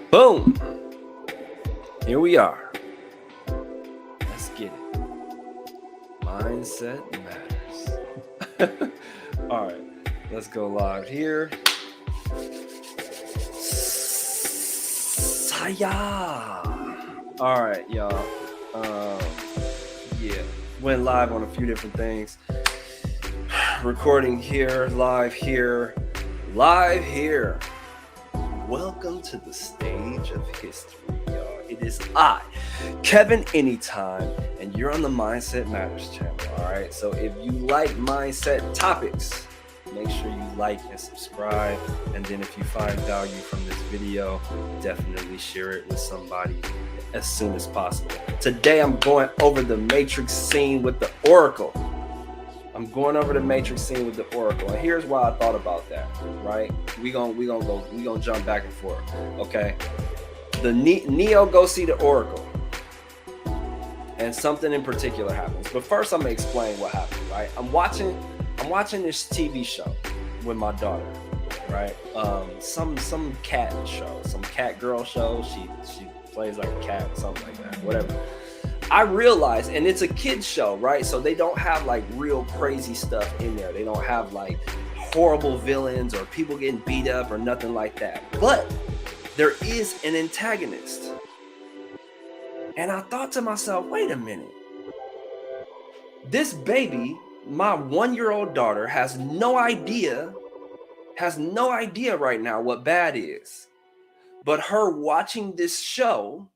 Boom. Here we are. Let's get it. Mindset matters. All right. Let's go live here. Saya. All right, y'all. Yeah. Went live on a few different things. Recording here, live here, live here. Welcome to the stage of history, y'all. It is I, Kevin Anytime, and you're on the Mindset Matters channel, all right? So if you like mindset topics, make sure you like and subscribe. And then if you find value from this video, definitely share it with somebody as soon as possible. Today, I'm going over the Matrix scene with the Oracle. And here's why I thought about that, right? We gonna jump back and forth, okay? The Neo go see the Oracle, and something in particular happens. But first, I'm gonna explain what happened, right? I'm watching this TV show with my daughter, right? Some cat show, some cat girl show. She plays like a cat, something like that, whatever. I realized, and it's a kid's show, right? So they don't have like real crazy stuff in there. They don't have like horrible villains or people getting beat up or nothing like that. But there is an antagonist. And I thought to myself, wait a minute. This baby, my 1-year-old daughter, has no idea right now what bad is. But her watching this show,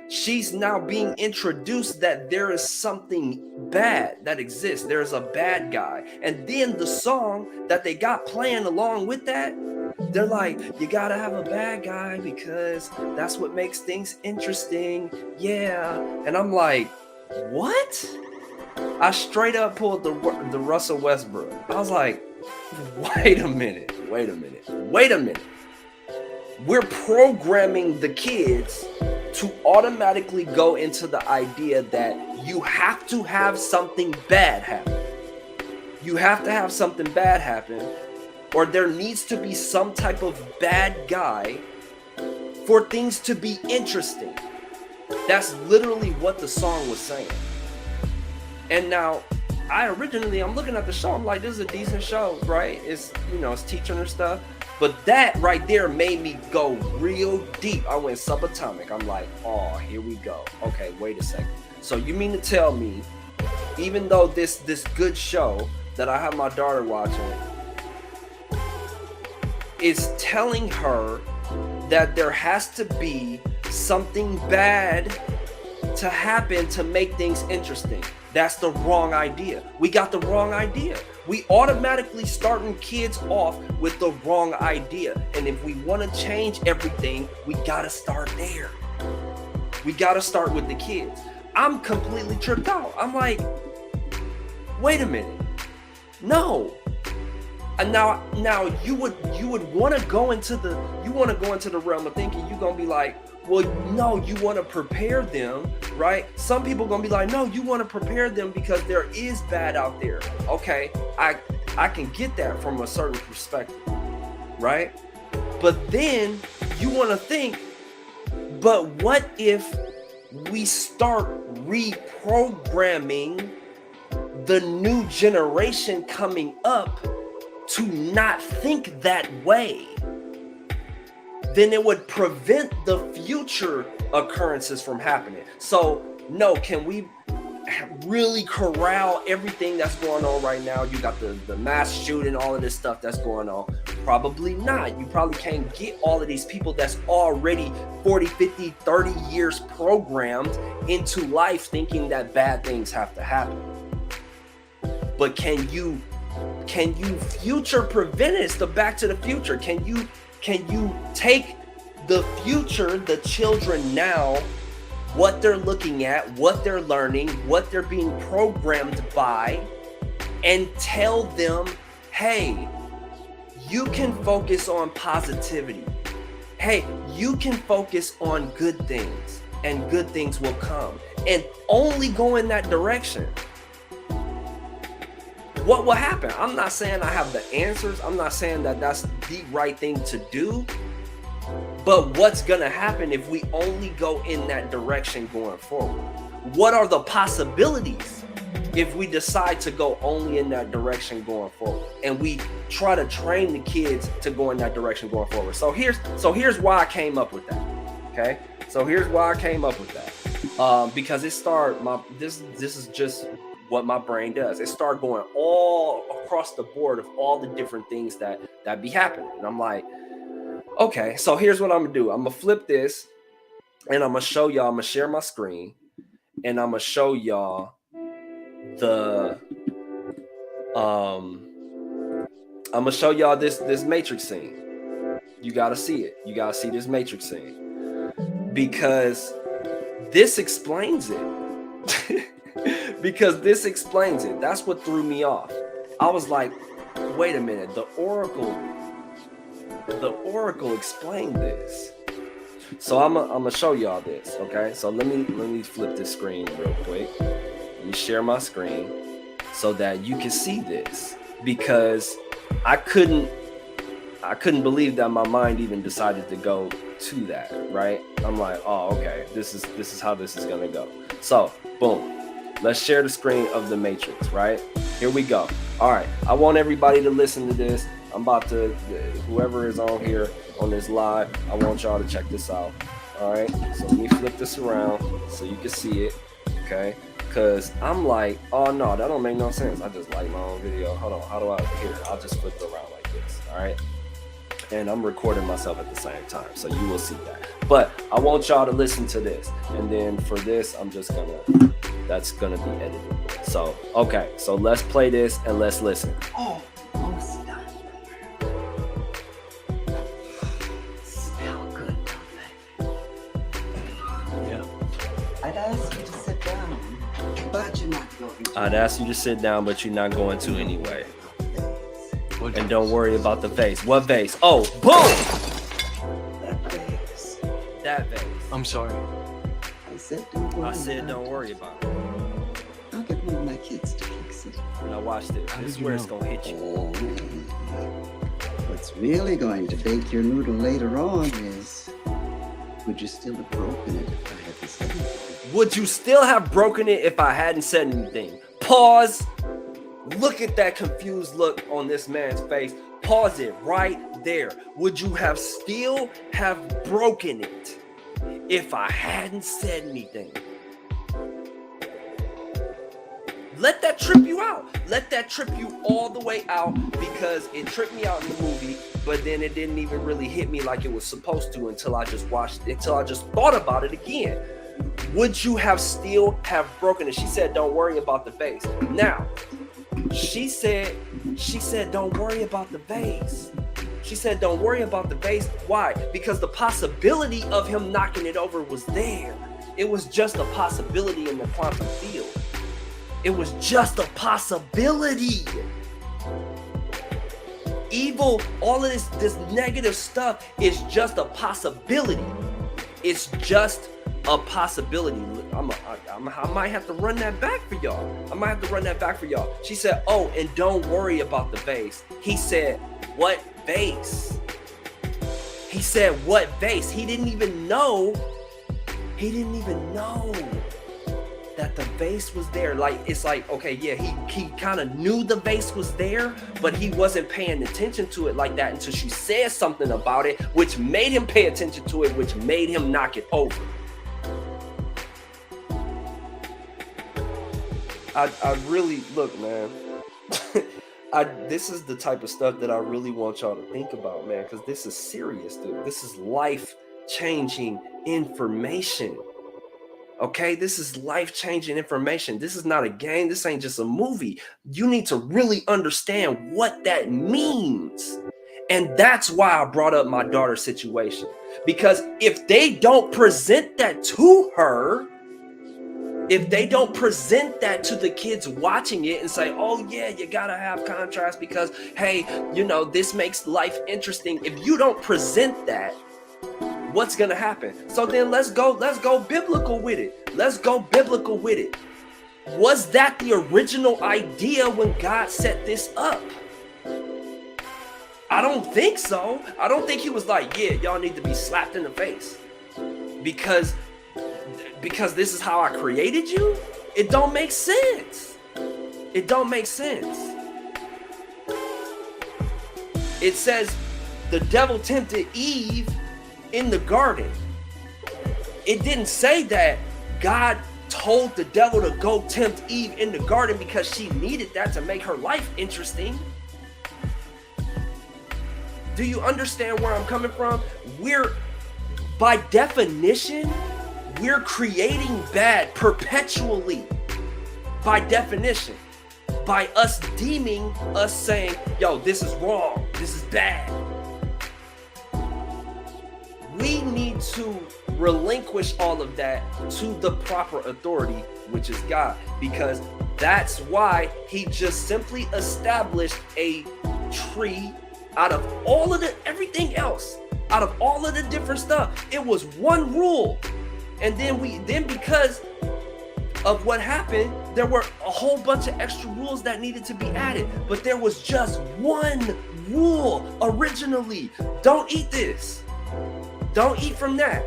she's now being introduced that there is something bad that exists. There's a bad guy. And then the song that they got playing along with that, they're like, you gotta have a bad guy because that's what makes things interesting. Yeah. And I'm like, what? I straight up pulled the Russell Westbrook. I was like, wait a minute. We're programming the kids to automatically go into the idea that you have to have something bad happen. You have to have something bad happen, or there needs to be some type of bad guy for things to be interesting. That's literally what the song was saying. And now, I'm looking at the show, I'm like, this is a decent show, right? It's teaching her stuff. But that right there made me go real deep. I went subatomic. I'm like, oh, here we go. Okay, wait a second. So you mean to tell me, even though this good show that I have my daughter watching is telling her that there has to be something bad to happen to make things interesting? That's the wrong idea. We got the wrong idea. We automatically starting kids off with the wrong idea. And if we want to change everything, we got to start there. We got to start with the kids. I'm completely tripped out. I'm like, wait a minute. No. And now you would want to go into the realm of thinking you're going to be like, well, no, you want to prepare them, right? Some people going to be like, no, you want to prepare them because there is bad out there. Okay, I can get that from a certain perspective, right? But then you want to think, but what if we start reprogramming the new generation coming up to not think that way? Then it would prevent the future occurrences from happening. So, no, can we really corral everything that's going on right now? You got the mass shooting, all of this stuff that's going on. Probably not. You probably can't get all of these people that's already 40, 50, 30 years programmed into life thinking that bad things have to happen. But can you future prevent it? It's the Back to the Future. Can you take the future, the children now, what they're looking at, what they're learning, what they're being programmed by, and tell them, hey, you can focus on positivity. Hey, you can focus on good things, and good things will come. And only go in that direction. What will happen? I'm not saying I have the answers. I'm not saying that that's the right thing to do. But what's going to happen if we only go in that direction going forward? What are the possibilities if we decide to go only in that direction going forward, and we try to train the kids to go in that direction going forward? So here's why I came up with that. Okay, so here's why I came up with that. Because it started this is just what my brain does. It started going all across the board of all the different things that be happening, and I'm like, okay, so here's what I'm gonna do. I'm gonna flip this, and I'm gonna show y'all. I'm gonna share my screen, and I'm gonna show y'all the I'm gonna show y'all this matrix scene. You gotta see it. You gotta see this matrix scene, because this explains it. Because this explains it. That's what threw me off. I was like, wait a minute, the oracle explained this. So I'm gonna show y'all this. Okay, so let me flip this screen real quick. Let me share my screen so that you can see this, because I couldn't believe that my mind even decided to go to that, right? I'm like, oh, okay, this is how this is gonna go. So boom, let's share the screen of the matrix, right? Here we go. All right, I want everybody to listen to this. I'm about to, whoever is on here on this live, I want y'all to check this out. All right, so let me flip this around so you can see it. Okay, because I'm like, oh no, that don't make no sense. I just like my own video. Hold on, how do I, here, I'll just flip it around like this. All right, and I'm recording myself at the same time, so you will see that. But I want y'all to listen to this, and then for this, that's gonna be edited. So okay, so let's play this and let's listen. Oh, almost done. Smell good, don't they? Yeah. I'd ask you to sit down, but you're not going to. I'd ask you to sit down, but you're not going to anyway. And don't worry about the vase. What vase? Oh, boom! That vase. That vase. I'm sorry. I said don't worry about it. I'll get one of my kids to fix it. Now watch this. This is where it's gonna hit you. What's really going to bake your noodle later on is, would you still have broken it if I hadn't said anything? Would you still have broken it if I hadn't said anything? Pause. Look at that confused look on this man's face. Pause it right there. Would you have still have broken it if I hadn't said anything? Let that trip you out. Let that trip you all the way out, because it tripped me out in the movie, but then it didn't even really hit me like it was supposed to until I just thought about it again. Would you have still have broken it? She said, don't worry about the vase. Now, she said, don't worry about the vase. She said, don't worry about the vase. Why? Because the possibility of him knocking it over was there. It was just a possibility in the quantum field. It was just a possibility. Evil, all of this negative stuff is just a possibility. It's just a possibility. I might have to run that back for y'all. She said, oh, and don't worry about the vase. He said, what vase? He said, what vase? He didn't even know that the vase was there. Like, it's like, okay, yeah, he kind of knew the vase was there, but he wasn't paying attention to it like that until she said something about it, which made him pay attention to it, which made him knock it over. I really, look, man, this is the type of stuff that I really want y'all to think about, man, because this is serious, dude. This is life-changing information. Okay, this is life-changing information. This is not a game. This ain't just a movie. You need to really understand what that means. And that's why I brought up my daughter's situation. Because if they don't present that to her, if they don't present that to the kids watching it and say, oh yeah, you gotta have contrast because, hey, you know, this makes life interesting. If you don't present that, what's gonna happen? So then let's go biblical with it. Was that the original idea when God set this up? I don't think so. I don't think he was like, yeah, y'all need to be slapped in the face because this is how I created you. It don't make sense. It don't make sense. It says the devil tempted Eve in the garden. It didn't say that God told the devil to go tempt Eve in the garden because she needed that to make her life interesting. Do you understand where I'm coming from? By definition, we're creating bad perpetually. By definition. By us deeming us saying, yo, this is wrong. This is bad. We need to relinquish all of that to the proper authority, which is God, because that's why he just simply established a tree out of all of everything else, out of all of the different stuff. It was one rule. And then because of what happened, there were a whole bunch of extra rules that needed to be added. But there was just one rule originally. Don't eat this. Don't eat from that.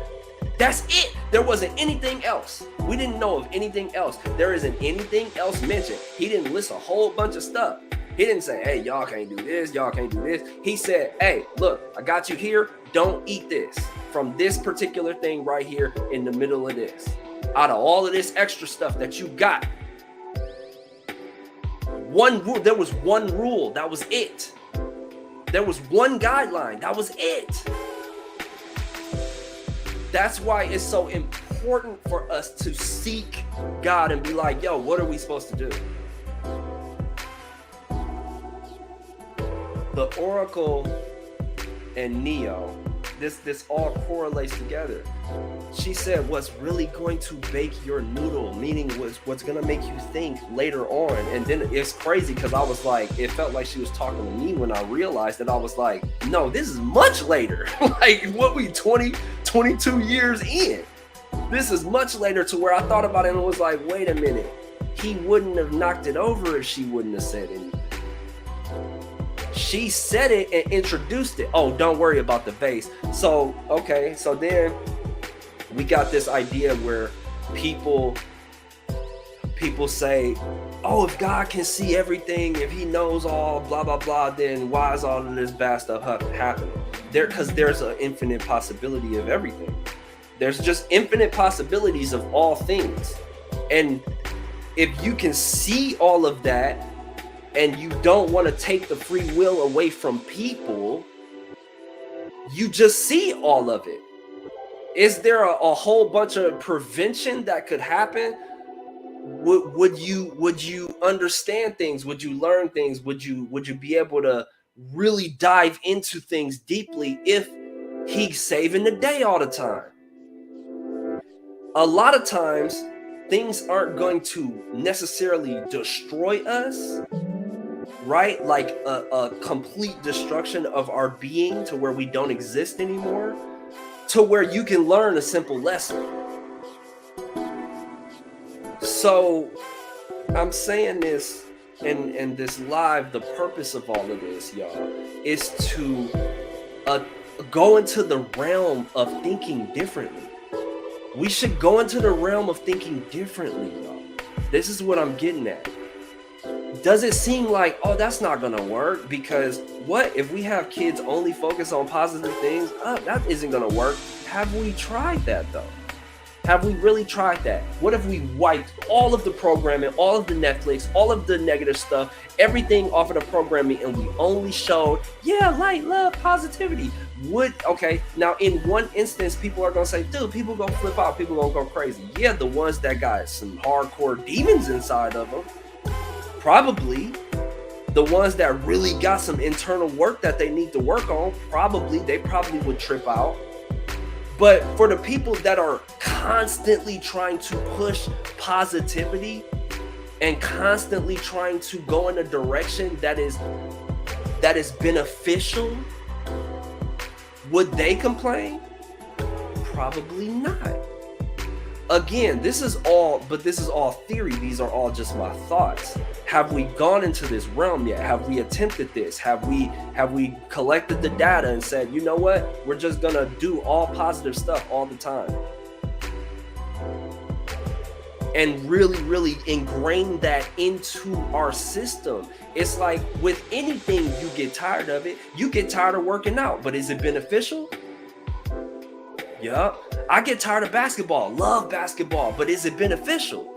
That's it. There wasn't anything else. We didn't know of anything else. There isn't anything else mentioned. He didn't list a whole bunch of stuff. He didn't say, hey, y'all can't do this. Y'all can't do this. He said, hey, look, I got you here. Don't eat this from this particular thing right here in the middle of this. Out of all of this extra stuff that you got. One rule. There was one rule. That was it. There was one guideline. That was it. That's why it's so important for us to seek God and be like, yo, what are we supposed to do? The Oracle and Neo, this all correlates together. She said what's really going to bake your noodle, meaning what's going to make you think later on. And then it's crazy because I was like, it felt like she was talking to me when I realized that I was like, no, this is much later. Like what we 22 years in. This is much later to where I thought about it and was like, wait a minute. He wouldn't have knocked it over if she wouldn't have said anything. She said it and introduced it. Oh, don't worry about the vase. So, okay. So then we got this idea where people say, oh, if God can see everything, if he knows all, blah, blah, blah, then why is all of this bad stuff happening? Because there's an infinite possibility of everything. There's just infinite possibilities of all things. And if you can see all of that, and you don't want to take the free will away from people, you just see all of it. Is there a whole bunch of prevention that could happen? Would you understand things? Would you learn things? Would you be able to really dive into things deeply if he's saving the day all the time? A lot of times, things aren't going to necessarily destroy us, right? Like a complete destruction of our being to where we don't exist anymore, to where you can learn a simple lesson. So I'm saying this and this live, the purpose of all of this, y'all, is to go into the realm of thinking differently. We should go into the realm of thinking differently, y'all. This is what I'm getting at. Does it seem like, oh, that's not gonna work? Because what if we have kids only focus on positive things? That isn't gonna work. Have we tried that though? Have we really tried that? What if we wiped all of the programming, all of the Netflix, all of the negative stuff, everything off of the programming, and we only showed, yeah, light, love, positivity? Okay, now in one instance, people are gonna say, dude, people gonna flip out, people gonna go crazy. Yeah, the ones that got some hardcore demons inside of them, probably. The ones that really got some internal work that they need to work on, they probably would trip out. But for the people that are constantly trying to push positivity and constantly trying to go in a direction that is beneficial, would they complain? Probably not. Again, this is all theory. These are all just my thoughts. Have we gone into this realm yet? Have we attempted this? Have we collected the data and said, you know what? We're just gonna do all positive stuff all the time. And really, really ingrain that into our system. It's like with anything, you get tired of it. You get tired of working out, but is it beneficial? Yup. I get tired of basketball, love basketball, but is it beneficial?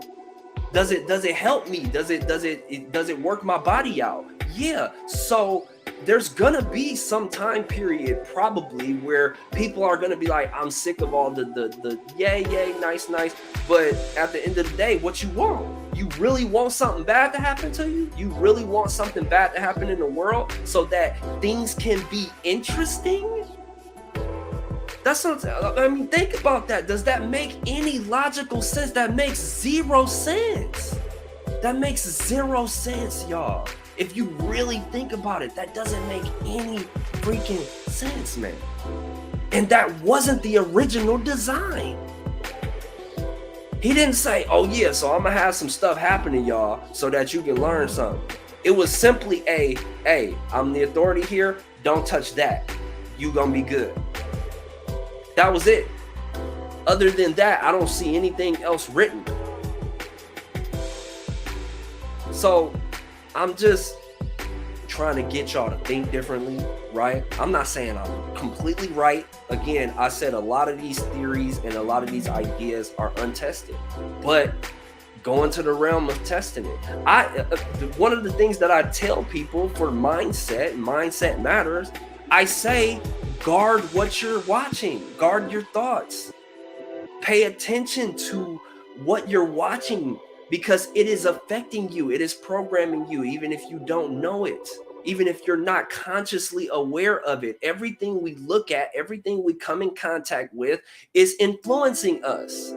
Does it help me? Does it work my body out? Yeah. So there's gonna be some time period probably where people are gonna be like, I'm sick of all the yay, nice. But at the end of the day, what you want? You really want something bad to happen to you? You really want something bad to happen in the world so that things can be interesting? That's what I mean. Think about that. Does that make any logical sense? That makes zero sense. That makes zero sense, y'all. If you really think about it, that doesn't make any freaking sense, man. And that wasn't the original design. He didn't say, oh yeah, so I'm gonna have some stuff happen to y'all so that you can learn something. It was simply hey, I'm the authority here. Don't touch that. You gonna be good. That was it. Other than that, I don't see anything else written. So I'm just trying to get y'all to think differently, right? I'm not saying I'm completely right. Again, I said a lot of these theories and a lot of these ideas are untested, but go into the realm of testing it. One of the things that I tell people for mindset matters, I say, guard what you're watching, guard your thoughts, pay attention to what you're watching because it is affecting you. It is programming you, even if you don't know it, even if you're not consciously aware of it. Everything we look at, everything we come in contact with is influencing us.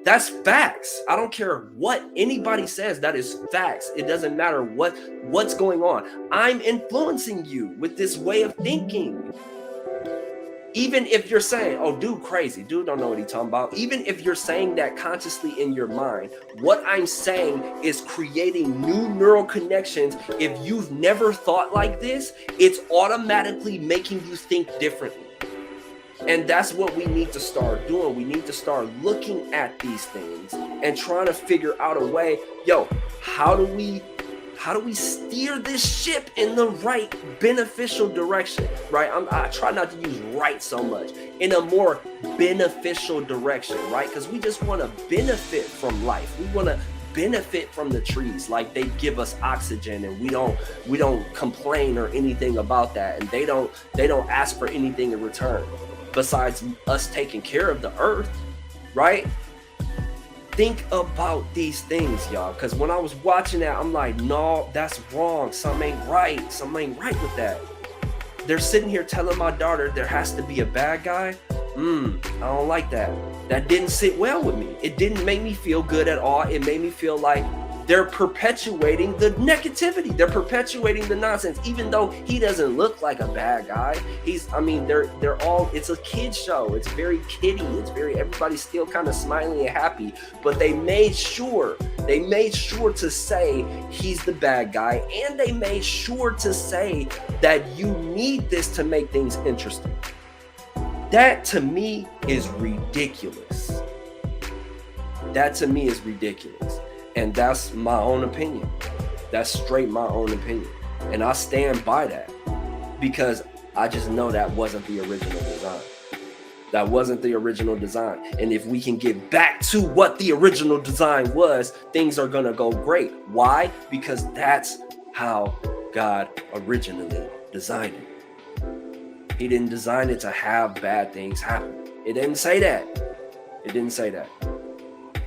That's facts. I don't care what anybody says. That is facts. It doesn't matter what's going on. I'm influencing you with this way of thinking. Even if you're saying, oh, dude, crazy. Dude don't know what he's talking about. Even if you're saying that consciously in your mind, what I'm saying is creating new neural connections. If you've never thought like this, it's automatically making you think differently. And that's what we need to start doing. We need to start looking at these things and trying to figure out a way, how do we steer this ship in the right beneficial direction, right? I try not to use right so much, in a more beneficial direction, right? Because we just want to benefit from life. We want to benefit from the trees, like they give us oxygen, and we don't complain or anything about that, and they don't ask for anything in return besides us taking care of the earth, right? Think about these things, y'all, because when I was watching that, I'm like, no, that's wrong. Something ain't right with that. They're sitting here telling my daughter there has to be a bad guy. I don't like that. That didn't sit well with me. It didn't make me feel good at all. It made me feel like they're perpetuating the negativity. They're perpetuating the nonsense, even though he doesn't look like a bad guy. They're all, it's a kid show. It's very kiddie. Everybody's still kind of smiling and happy, but they made sure to say he's the bad guy. And they made sure to say that you need this to make things interesting. That to me is ridiculous. And that's my own opinion. That's straight my own opinion. And I stand by that because I just know that wasn't the original design. And if we can get back to what the original design was, things are going to go great. Why? Because that's how God originally designed it. He didn't design it to have bad things happen. It didn't say that.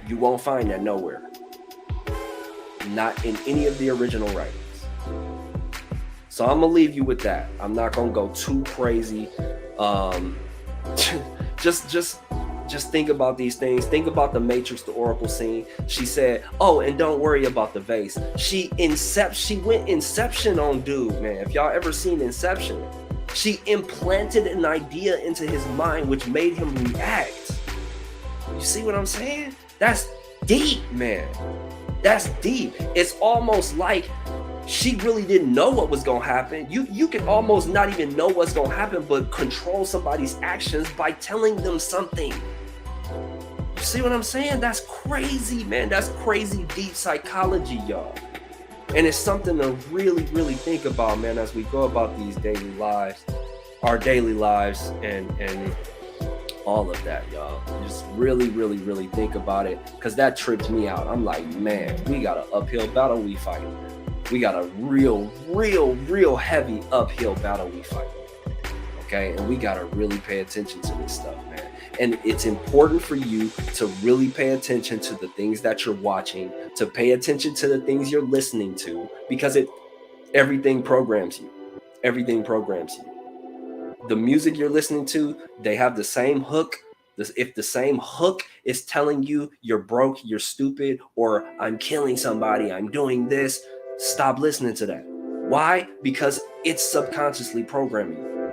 You won't find that nowhere. Not in any of the original writings. So I'm gonna leave you with that. I'm not gonna go too crazy. Just think about these things. Think about the Matrix, the Oracle scene. She said, oh, and don't worry about the vase. She went Inception on dude, man. If y'all ever seen Inception, she implanted an idea into his mind which made him react. You see what I'm saying? That's deep, man. That's deep. It's almost like she really didn't know what was gonna happen. You can almost not even know what's gonna happen, but control somebody's actions by telling them something. You see what I'm saying? That's crazy, man. That's crazy deep psychology, y'all. And it's something to really, really think about, man, as we go about these daily lives, our daily lives, and all of that, y'all. Just really, really, really think about it, because that tripped me out. I'm like, man, we got an uphill battle we fight. We got a real heavy uphill battle we fight. Okay, and we gotta really pay attention to this stuff, man. And it's important for you to really pay attention to the things that you're watching, to pay attention to the things you're listening to, because everything programs you. Everything programs you. The music you're listening to, they have the same hook. If the same hook is telling you you're broke, you're stupid, or I'm killing somebody, I'm doing this, stop listening to that. Why? Because it's subconsciously programming you.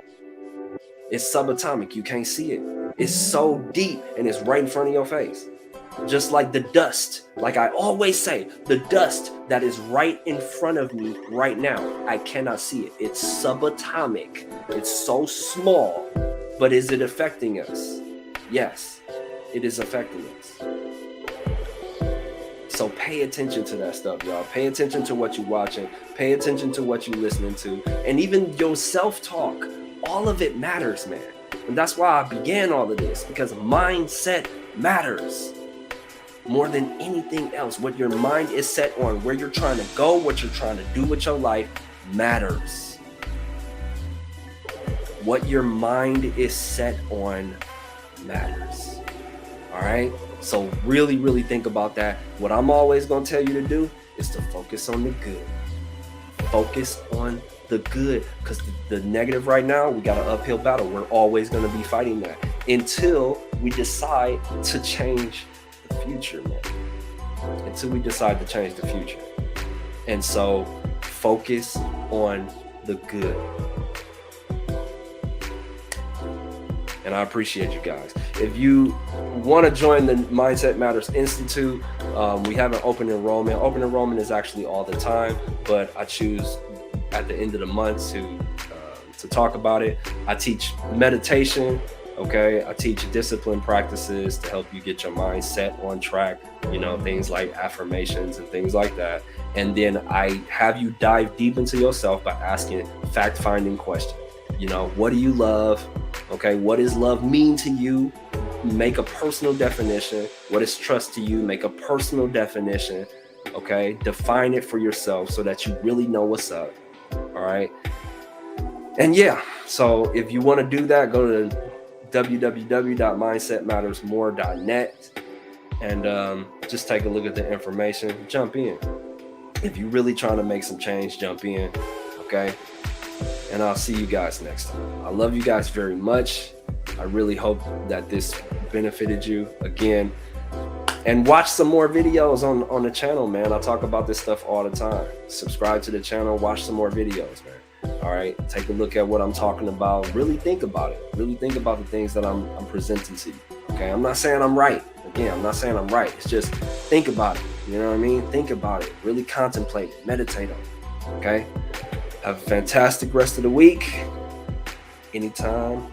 It's subatomic. You can't see it. It's so deep, and it's right in front of your face. Just like the dust, like I always say, the dust that is right in front of me right now, I cannot see it. It's subatomic. It's so small, but is it affecting us? Yes, it is affecting us. So pay attention to that stuff, y'all. Pay attention to what you're watching. Pay attention to what you're listening to. And even your self-talk, all of it matters, man. And that's why I began all of this, because mindset matters. More than anything else, what your mind is set on, where you're trying to go, what you're trying to do with your life matters. What your mind is set on matters. All right? So really, really think about that. What I'm always going to tell you to do is to focus on the good. Focus on the good, because the negative right now, we got an uphill battle. We're always going to be fighting that until we decide to change the future, man. Until we decide to change the future. And so focus on the good. And I appreciate you guys. If you want to join the Mindset Matters Institute, we have an open enrollment. Open enrollment is actually all the time, but I choose at the end of the month to talk about it. I teach meditation. Okay, I teach discipline practices to help you get your mind set on track, things like affirmations and things like that. And then I have you dive deep into yourself by asking fact-finding questions. What do you love? Okay, what does love mean to you? Make a personal definition. What is trust to you? Make a personal definition. Okay, define it for yourself so that you really know what's up. All right. And yeah, so if you want to do that, go to www.mindsetmattersmore.net and just take a look at the information. Jump in. If you're really trying to make some change, jump in. Okay. And I'll see you guys next time. I love you guys very much. I really hope that this benefited you again. And watch some more videos on the channel, man. I talk about this stuff all the time. Subscribe to the channel, watch some more videos, man. All right, take a look at what I'm talking about. Really think about it. Really think about the things that I'm presenting to you. Okay, I'm not saying I'm right. Again, I'm not saying I'm right. It's just think about it. You know what I mean? Think about it. Really contemplate it. Meditate on it. Okay? Have a fantastic rest of the week. Anytime.